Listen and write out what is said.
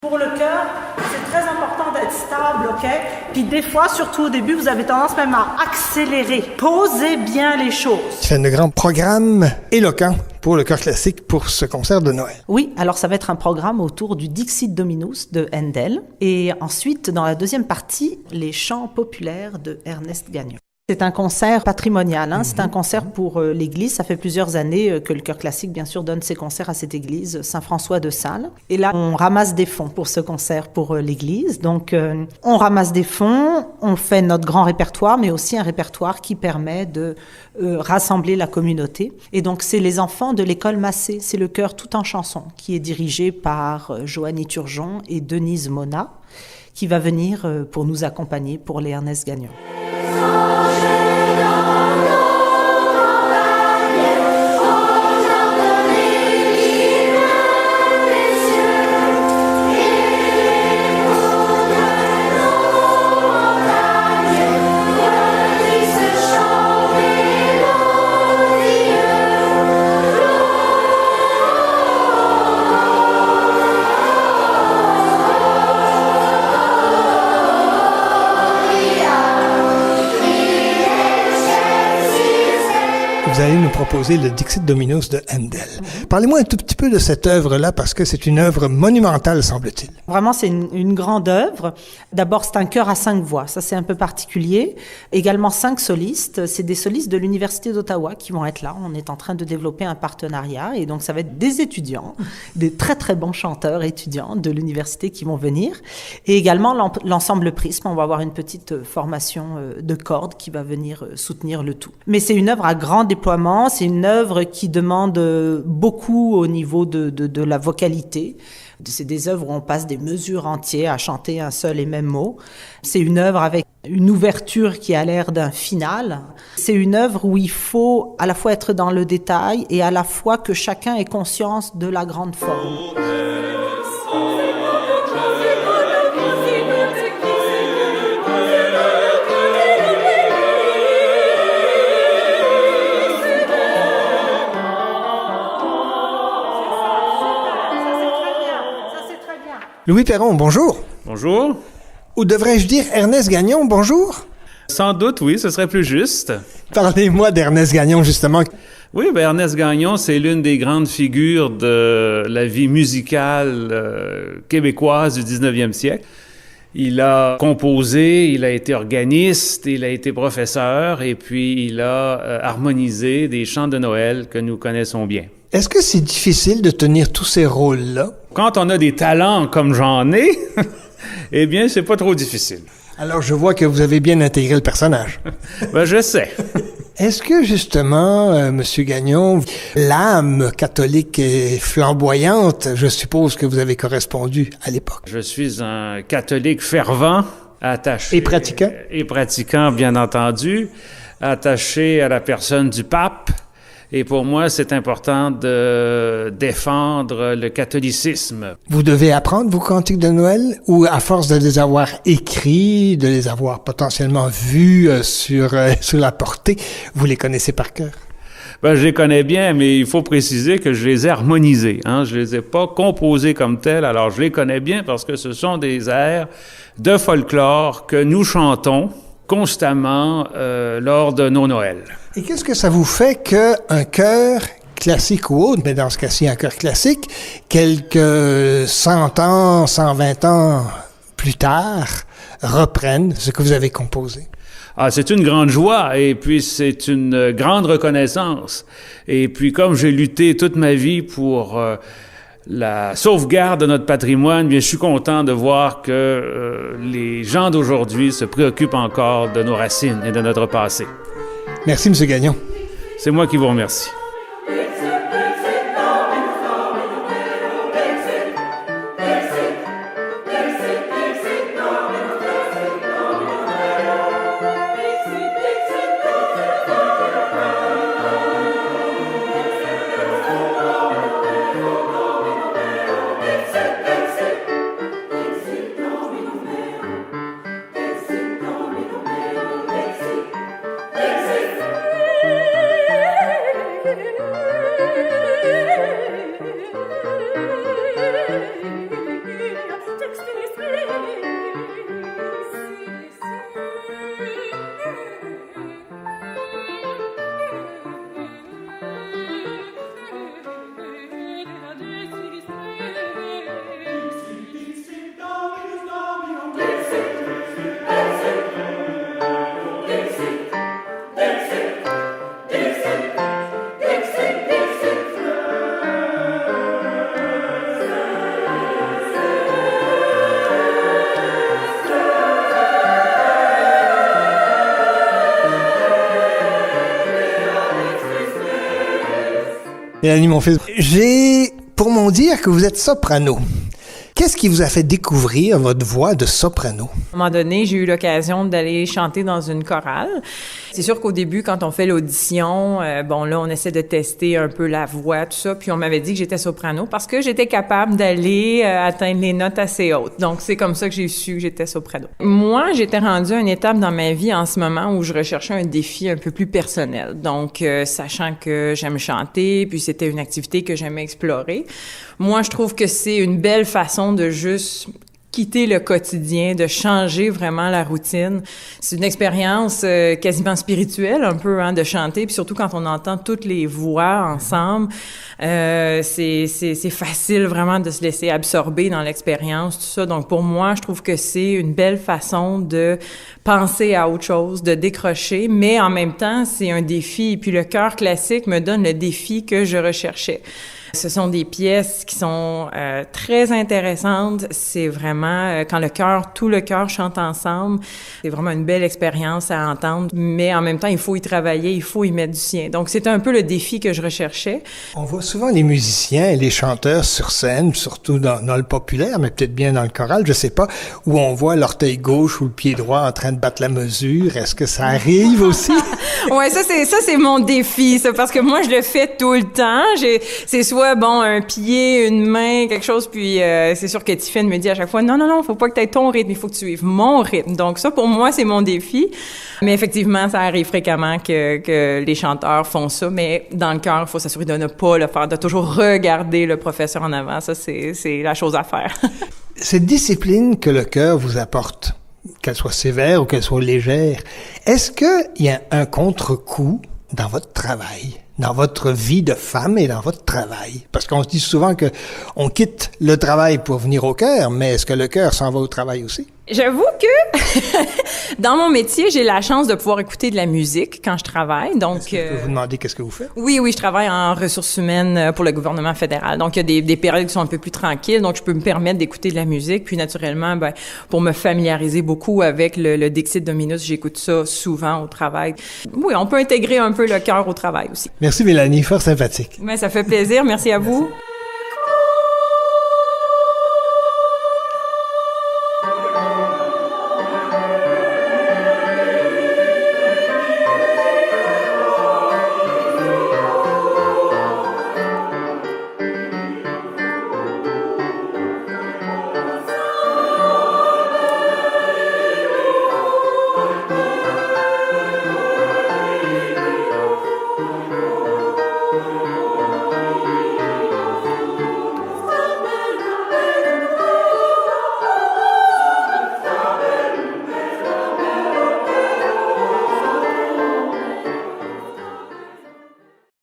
Pour le chœur, c'est très important d'être stable, ok? Puis des fois, surtout au début, vous avez tendance même à accélérer. Posez bien les choses. Tu fais un grand programme éloquent pour le chœur classique pour ce concert de Noël. Oui, alors ça va être un programme autour du Dixit Dominus de Handel. Et ensuite, dans la deuxième partie, les chants populaires de Ernest Gagnon. C'est un concert patrimonial, c'est un concert pour l'église. Ça fait plusieurs années que le chœur classique, bien sûr, donne ses concerts à cette église, Saint-François de Sales. Et là, on ramasse des fonds pour ce concert pour l'église. Donc, on ramasse des fonds, on fait notre grand répertoire, mais aussi un répertoire qui permet de rassembler la communauté. Et donc, c'est les enfants de l'école Massé, c'est le chœur tout en chanson, qui est dirigé par Joanie Turgeon et Denise Mona, qui va venir pour nous accompagner pour les Ernest Gagnon. Vous allez nous proposer le Dixit Dominus de Handel. Parlez-moi un tout petit peu de cette œuvre-là, parce que c'est une œuvre monumentale, semble-t-il. Vraiment, c'est une grande œuvre. D'abord, c'est un chœur à 5 voix. Ça, c'est un peu particulier. Également 5 solistes. C'est des solistes de l'Université d'Ottawa qui vont être là. On est en train de développer un partenariat. Et donc, ça va être des étudiants, des très, très bons chanteurs étudiants de l'université qui vont venir. Et également, l'ensemble Prisme. On va avoir une petite formation de cordes qui va venir soutenir le tout. Mais c'est une œuvre à grand déploiement. C'est une œuvre qui demande beaucoup au niveau de la vocalité. C'est des œuvres où on passe des mesures entières à chanter un seul et même mot. C'est une œuvre avec une ouverture qui a l'air d'un final. C'est une œuvre où il faut à la fois être dans le détail et à la fois que chacun ait conscience de la grande forme. Louis Perron, bonjour. Bonjour. Ou devrais-je dire Ernest Gagnon, bonjour? Sans doute, oui, ce serait plus juste. Parlez-moi d'Ernest Gagnon, justement. Oui, Ernest Gagnon, c'est l'une des grandes figures de la vie musicale québécoise du 19e siècle. Il a composé, il a été organiste, il a été professeur et puis il a harmonisé des chants de Noël que nous connaissons bien. Est-ce que c'est difficile de tenir tous ces rôles-là? Quand on a des talents comme j'en ai, eh bien, c'est pas trop difficile. Alors, je vois que vous avez bien intégré le personnage. Je sais. Est-ce que, justement, Monsieur Gagnon, l'âme catholique est flamboyante? Je suppose que vous avez correspondu à l'époque. Je suis un catholique fervent, attaché... Et pratiquant? Et pratiquant, bien entendu, attaché à la personne du pape. Et pour moi, c'est important de défendre le catholicisme. Vous devez apprendre vos cantiques de Noël ou à force de les avoir écrits, de les avoir potentiellement vus sur la portée, vous les connaissez par cœur? Je les connais bien, mais il faut préciser que je les ai harmonisés. Je les ai pas composés comme tels. Alors, je les connais bien parce que ce sont des airs de folklore que nous chantons constamment lors de nos Noëls. Et qu'est-ce que ça vous fait qu'un chœur classique ou autre, mais dans ce cas-ci un chœur classique, quelques 100 ans, 120 ans plus tard, reprenne ce que vous avez composé? C'est une grande joie et puis c'est une grande reconnaissance. Et puis comme j'ai lutté toute ma vie pour la sauvegarde de notre patrimoine, bien, je suis content de voir que les gens d'aujourd'hui se préoccupent encore de nos racines et de notre passé. Merci, M. Gagnon. C'est moi qui vous remercie. Mélanie Monfils, j'ai pour mon dire que vous êtes soprano. Qu'est-ce qui vous a fait découvrir votre voix de soprano? À un moment donné, j'ai eu l'occasion d'aller chanter dans une chorale. C'est sûr qu'au début, quand on fait l'audition, bon là, on essaie de tester un peu la voix, tout ça, puis on m'avait dit que j'étais soprano parce que j'étais capable d'aller atteindre les notes assez hautes. Donc, c'est comme ça que j'ai su que j'étais soprano. Moi, j'étais rendue à une étape dans ma vie en ce moment où je recherchais un défi un peu plus personnel. Donc, sachant que j'aime chanter, puis c'était une activité que j'aimais explorer, moi, je trouve que c'est une belle façon de juste quitter le quotidien, de changer vraiment la routine. C'est une expérience quasiment spirituelle un peu, hein, de chanter, puis surtout quand on entend toutes les voix ensemble, c'est facile vraiment de se laisser absorber dans l'expérience, tout ça. Donc pour moi, je trouve que c'est une belle façon de penser à autre chose, de décrocher, mais en même temps, c'est un défi. Et puis le chœur classique me donne le défi que je recherchais. Ce sont des pièces qui sont très intéressantes. C'est vraiment quand tout le chœur chante ensemble. C'est vraiment une belle expérience à entendre. Mais en même temps, il faut y travailler, il faut y mettre du sien. Donc, c'était un peu le défi que je recherchais. On voit souvent les musiciens et les chanteurs sur scène, surtout dans le populaire, mais peut-être bien dans le choral, je sais pas, où on voit l'orteil gauche ou le pied droit en train de battre la mesure. Est-ce que ça arrive aussi? Ouais, ça c'est mon défi, ça, parce que moi je le fais tout le temps. C'est soit un pied, une main, quelque chose, puis c'est sûr que Tiffany me dit à chaque fois non, faut pas que tu aies ton rythme, il faut que tu suives mon rythme. Donc ça pour moi c'est mon défi. Mais effectivement, ça arrive fréquemment que les chanteurs font ça, mais dans le chœur, il faut s'assurer de ne pas le faire, de toujours regarder le professeur en avant. Ça c'est la chose à faire. Cette discipline que le chœur vous apporte, qu'elle soit sévère ou qu'elle soit légère, est-ce qu'il y a un contre-coup dans votre travail, dans votre vie de femme et dans votre travail? Parce qu'on se dit souvent que on quitte le travail pour venir au chœur, mais est-ce que le chœur s'en va au travail aussi? J'avoue que dans mon métier, j'ai la chance de pouvoir écouter de la musique quand je travaille. Donc, est-ce que je peux vous demander qu'est-ce que vous faites? Oui, je travaille en ressources humaines pour le gouvernement fédéral. Donc, il y a des périodes qui sont un peu plus tranquilles, donc je peux me permettre d'écouter de la musique. Puis, naturellement, pour me familiariser beaucoup avec le Dixit Dominus, j'écoute ça souvent au travail. Oui, on peut intégrer un peu le chœur au travail aussi. Merci Mélanie, fort sympathique. Mais ça fait plaisir. Merci à vous.